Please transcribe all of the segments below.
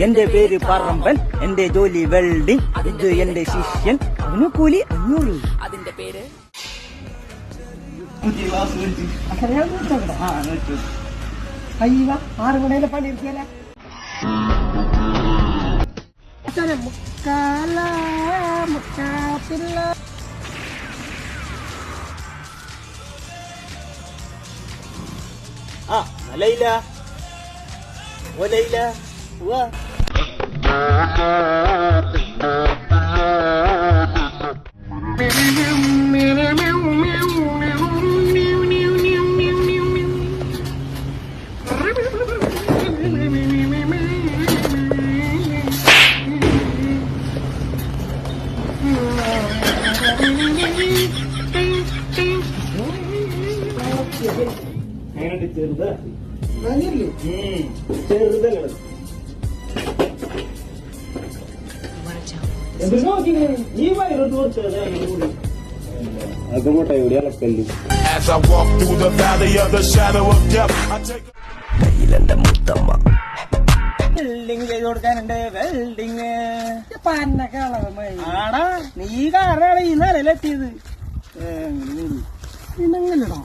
എന്റെ പേര് പറമ്പൻ, എന്റെ ജോലി വെൽഡിംഗ്, ഇത് എന്റെ ശിഷ്യൻ, അവന് കൂലി 500. അതിന്റെ പേര് അയ്യ 6 മണിയിലെ പണി എടുക്കല മുക്കാല മുക്കാത്തില്ല. ലൈല ഓ ലൈല വാ ചെറുതാ ചെറുതങ്ങള് ഈ വയറോട്ട് കൊടുത്തത് അതുകൊട്ടെ ഇവിടെ അളക്കല്ലേ. കയ്യിലെന്റെ മുത്തമ്മ വെൽഡിങ് ചെയ്ത് കൊടുക്കാനുണ്ട്. വെൽഡിങ് ആടാ നീ കാറാണ് ഈ നിലയിലെത്തിയത്. ഇന്നങ്ങനെടാ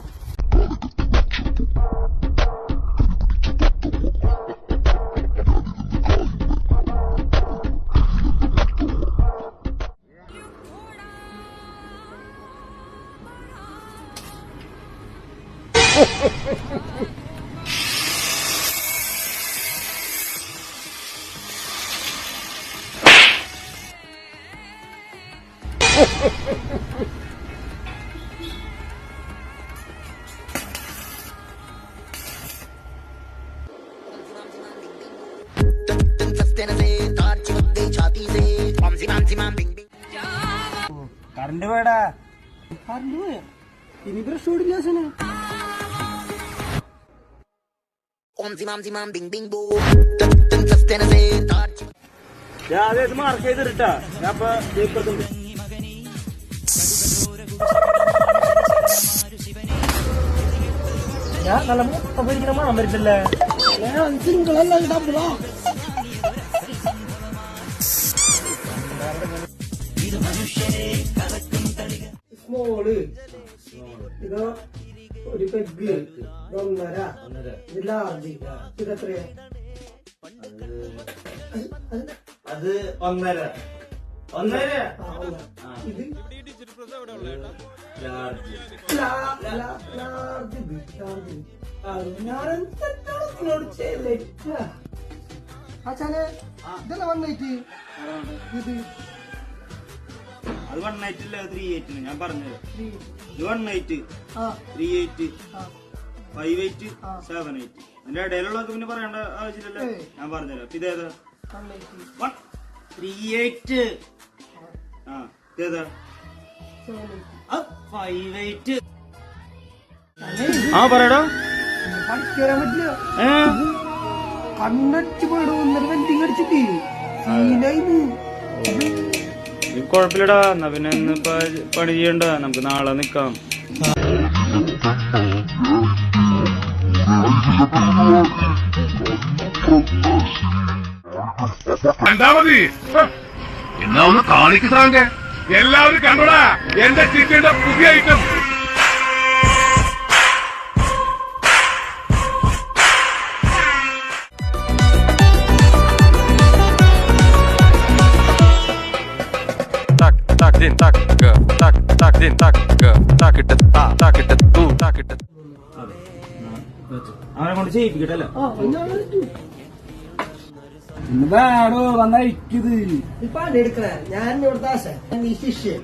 കറണ്ട് പോയടാ. ഇനി ബ്രഷ് ഓടില്ല. ഞാൻ മാർക്ക് ചെയ്തിട്ടാ ഞാൻ ഇപ്പൊ ജയിപ്പത്തുണ്ട്. ഞാൻ നല്ല മുട്ട മണം വരില്ലല്ലേ. സിംഗിളല്ല ഡബിളാ. സ്മോള് ഇതോ ഒരു പെഗ് 1.5. ഇത് ലാർജ്. ഇതെത്രയാ? അത് 1.5. ഇത് ലാർജ്. അച്ഛനെ ഇതല്ല 180. ഇത് അത് 1.8 അല്ല 3.8. ഞാൻ പറഞ്ഞത് ഇത് 1.8, 3.8, 5.8, 7.8. അതിന്റെ ഇടയിലുള്ളതൊക്കെ പിന്നെ പറയേണ്ട ആവശ്യമില്ലല്ലോ. ഞാൻ പറഞ്ഞുതരാം. അപ്പൊ ഇതേതാ? 3.8. ഇതേതാ? 5.8. പറയടാ. പഠിക്കാൻ പറ്റില്ല. കണ്ണടിച്ച് പോയിടും. വെന്റിങ് അടിച്ചിട്ട് കുഴപ്പമില്ലടാ. എന്നാ പിന്നെ ഇന്ന് പണി ചെയ്യണ്ട, നമുക്ക് നാളെ നിക്കാം. എന്താ മതി എന്നാ ഒന്ന് കാണിക്കാങ്ക. എല്ലാവരും കണ്ടോടാ എന്റെ ചിക്കന്റെ പുതിയ ഐറ്റം. അവനെ കൊണ്ട് ചെയ്യിപ്പിക്കട്ടല്ലോ. വേടോ വന്നഴിക്കത് പണി എടുക്കണ. ഞാൻ ഇവിടുത്തെ ആശ, നീ ശിഷ്യൻ.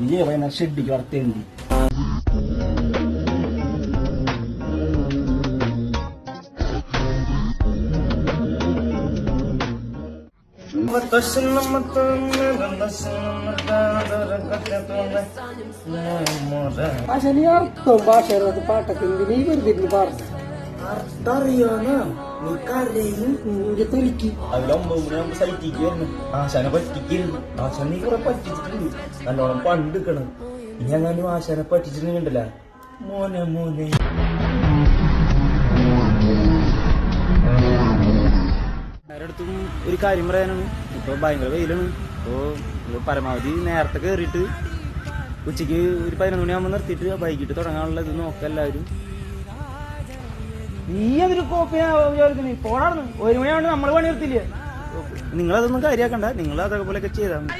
ഇല്ലേ പറയുന്ന ഷെഡിക്ക് വളർത്തേണ്ടി. ഭാഷ നീ അർത്ഥം ഭാഷ പാട്ടൊക്കെ നീ വെറുതെ പാടുന്നു. അർത്ഥറിയാനാ നീ കരയും തൊലിക്ക്. അതിലൊമ്പത് സൈറ്റിക്ക് വരുന്നു. ആശാനെ പറ്റിക്കരുത്. ആശാൻ നീ കുറെ പറ്റിച്ചിട്ടുണ്ട്. നല്ലോണം പണ്ടെടുക്കണം. ഇനി അങ്ങനെ ആശാനെ പറ്റിച്ചിട്ടുണ്ടല്ല മോനെ മോനെ. അടുത്തും ഒരു കാര്യം പറയാനാണ്. ഇപ്പൊ ഭയങ്കര വെയിലാണ്. ഇപ്പൊ പരമാവധി നേരത്തെ കയറിയിട്ട് ഉച്ചയ്ക്ക് ഒരു 11 മണിയാകുമ്പോൾ നിർത്തിയിട്ട് വൈകിട്ട് തുടങ്ങാനുള്ള ഇത് നോക്കാം എല്ലാവരും. നീ അതൊരു കോപ്പിയാ വിചാരിക്കുന്നത്. പോടാണ് 1 മണിയാവണ്ട് നമ്മള് പണി നിർത്തില്ലേ. നിങ്ങളതൊന്നും കാര്യമാക്കണ്ട, നിങ്ങൾ അതേപോലെയൊക്കെ ചെയ്താൽ മതി.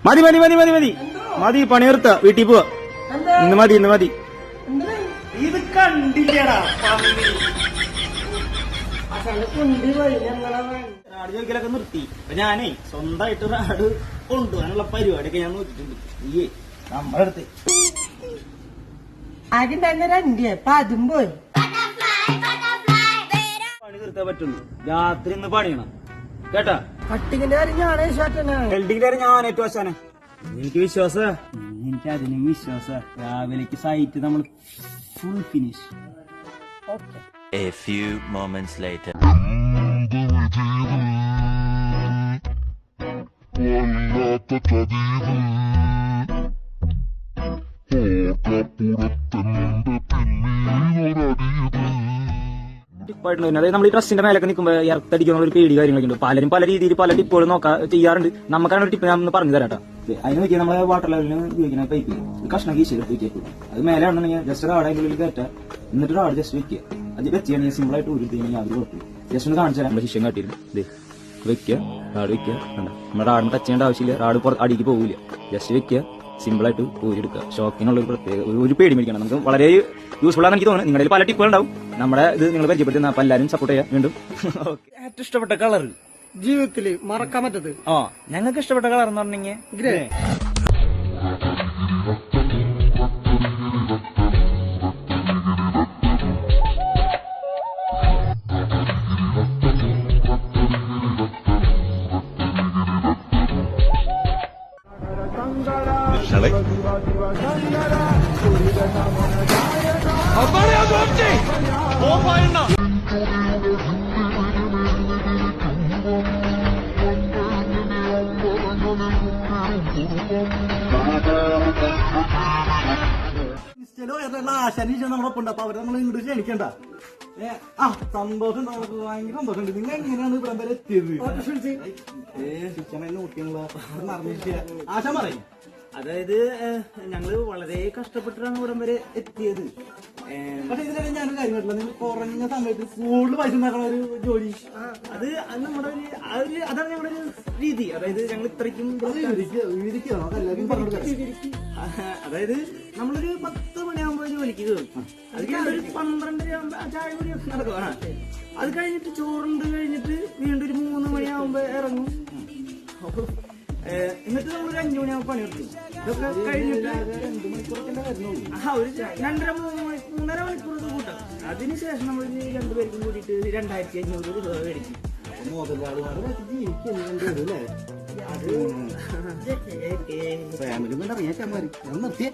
മതി മതി മതി മതി മതി മതി, പണി നിർത്ത, വീട്ടിൽ പോവാ. ഇന്ന് മതി, ഇന്ന് മതി. ഇത് കണ്ടില്ലടാ റാഡ് ചോദിക്കലൊക്കെ നിർത്തി. അപ്പൊ ഞാനേ സ്വന്തമായിട്ട് റാഡ് കൊണ്ടുപോകാനുള്ള പരിപാടിയൊക്കെ ഞാൻ നോക്കിയിട്ടുണ്ട്. ഈ നമ്മുടെ അടുത്ത് അതും പോയി പണി നിർത്താൻ പറ്റുള്ളൂ. രാത്രി ഇന്ന് പണിയണം കേട്ടാ. കട്ടിങ്ങിന്റെ കാര്യം ഞാനേ വെൽഡിംഗ് കാര്യം ഞാൻ ഏറ്റവും വശാനെ. എനിക്ക് വിശ്വാസ, എനിക്ക് അതിനും വിശ്വാസ. രാവിലേക്ക് സൈറ്റ് നമ്മൾ full finish. A few moments later. അതായത് നമ്മൾ ഈ ഡ്രസ്സിന്റെ മേലൊക്കെ നിൽക്കുമ്പോൾ ഇറത്തടിക്കുന്ന ഒരു പേടി കാര്യങ്ങളൊക്കെ ഉണ്ട്. പലരും പല രീതിയിൽ പല ടിപ്പുകൾ ചെയ്യാറുണ്ട്. നമുക്കാണ് ഒരു ടിപ്പ് ഞാൻ ഒന്ന് പറഞ്ഞു തരാട്ടോ. അതിന് നോക്കിയാൽ നമ്മളെ വാട്ടർ ലെവലിന് ഉപയോഗിക്കുന്ന പൈപ്പ് കഷ്ണം കീശയിൽ വെക്കും. അത് മേലെ ആണെന്നുണ്ടെങ്കിൽ ജസ്റ്റ് റാഡ് അതിൻ്റെ ഉള്ളിൽ കയറ്റുക, എന്നിട്ട് റാഡ് ജസ്റ്റ് വെക്കുക. അത് വെച്ചാണെങ്കിൽ സിമ്പിൾ ആയിട്ട് ഒരു യാതൊരു കുഴപ്പമില്ല. ജസ്റ്റ് ഒന്ന് കാണിച്ചാൽ നമ്മുടെ ശിഷ്യം കാട്ടിയിരുന്നു. ഇത് വെക്കുക, റാഡ് വെക്കുക, കണ്ട നമ്മുടെ റാഡിന് ടച്ച് ചെയ്യേണ്ട ആവശ്യമില്ല. റാഡ് അടിക്ക് പോകില്ല. ജസ്റ്റ് വെക്കുക, സിമ്പിൾ ആയിട്ട് ഊരിയെടുക്കുക. ഷോക്കിനുള്ള ഒരു പ്രത്യേക ഒരു പേടി മേടിക്കണം. നമുക്ക് വളരെ യൂസ്ഫുൾ ആണെന്ന് എനിക്ക് തോന്നുന്നു. നിങ്ങളുടെ പല ടിപ്പുകൾ ഉണ്ടാവും. നമ്മുടെ ഇത് നിങ്ങൾ പരിചയപ്പെടുത്തുന്ന അപ്പൊ എല്ലാവരും സപ്പോർട്ട് ചെയ്യാം. വീണ്ടും ഏറ്റവും ഇഷ്ടപ്പെട്ട കളർ ജീവിതത്തില് മറക്കാൻ പറ്റത് ഞങ്ങൾക്ക് ഇഷ്ടപ്പെട്ട കളർ എന്ന് പറഞ്ഞെങ്കിൽ ഗ്രേ. ആശാനീശ നമ്മളൊപ്പം ഉണ്ട്. അപ്പൊ അവരെ നമ്മൾ ഇങ്ങോട്ട് ക്ഷണിക്കണ്ട. സന്തോഷം, നമുക്ക് ഭയങ്കര സന്തോഷമുണ്ട്. നിങ്ങൾ എങ്ങനെയാണ് ഇവിടെ വരെ എത്തിയത്? ആശ പറയും. അതായത് ഞങ്ങള് വളരെ കഷ്ടപ്പെട്ടിട്ടാണ് ഇവിടം വരെ എത്തിയത്. പക്ഷെ ഇതിനിടെ ഞാനൊരു കാര്യം കേട്ടില്ല, നിങ്ങൾ കുറഞ്ഞ സമയത്ത് കൂടുതൽ പൈസ ഉണ്ടാക്കുന്ന ഒരു ജോലി. അത് നമ്മുടെ അതാണ് ഞങ്ങളുടെ ഒരു രീതി. അതായത് ഞങ്ങൾ ഇത്രയ്ക്കും അതായത് നമ്മളൊരു 10 മണിയാകുമ്പോൾ ജോലിക്ക് കയറും. അത് കഴിഞ്ഞിട്ട് ഒരു 12 ആകുമ്പോൾ ചായ കുടിയൊക്കെ നടക്കും. അത് കഴിഞ്ഞിട്ട് ചോറുണ്ട് കഴിഞ്ഞിട്ട് വീണ്ടും ഒരു 3 മണിയാകുമ്പോ ഇറങ്ങും. എന്നിട്ട് നമ്മളൊരു 5 മണിയാകുമ്പോൾ പണി നിർത്തും. ഇതൊക്കെ കഴിഞ്ഞിട്ട് 2 മണിക്കൂറൊക്കെ വരുന്നുള്ളൂ. ഒരു 2.5-3 മണിക്കൂർ കൂട്ടാം. അതിനുശേഷം നമ്മൾ 2 പേർക്കും കൂടിയിട്ട് 2500 രൂപ മേടിക്കും. ഫാമിലി അറിയാൻ നിർത്തിയ